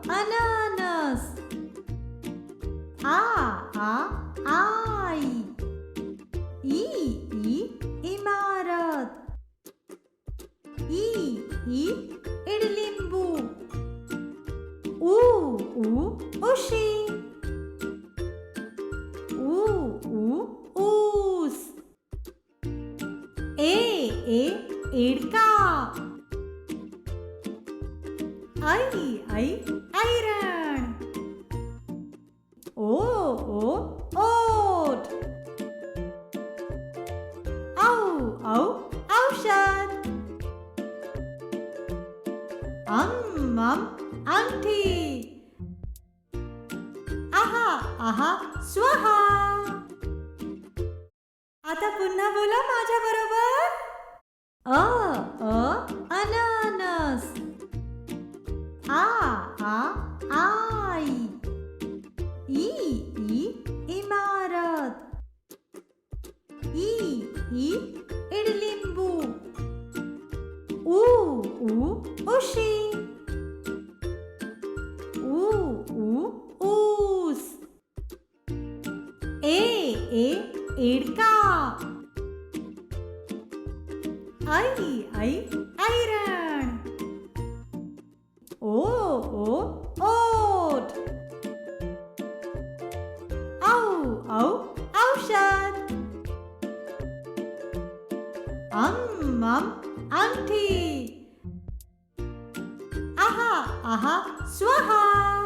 अननस. आई. इमारत. इडलिंबू. उशी. ऊस. एडका. ऐरण. ओठ. औषध. अंगठी. स्वाहा. आता पुन्हा बोला माझ्या बरोबर. अननस. आई. इमारत. इडलिंबू. उशी. ऊस. एडका. ऐरण. ओठ. औषध. अंगठी. स्वाहा.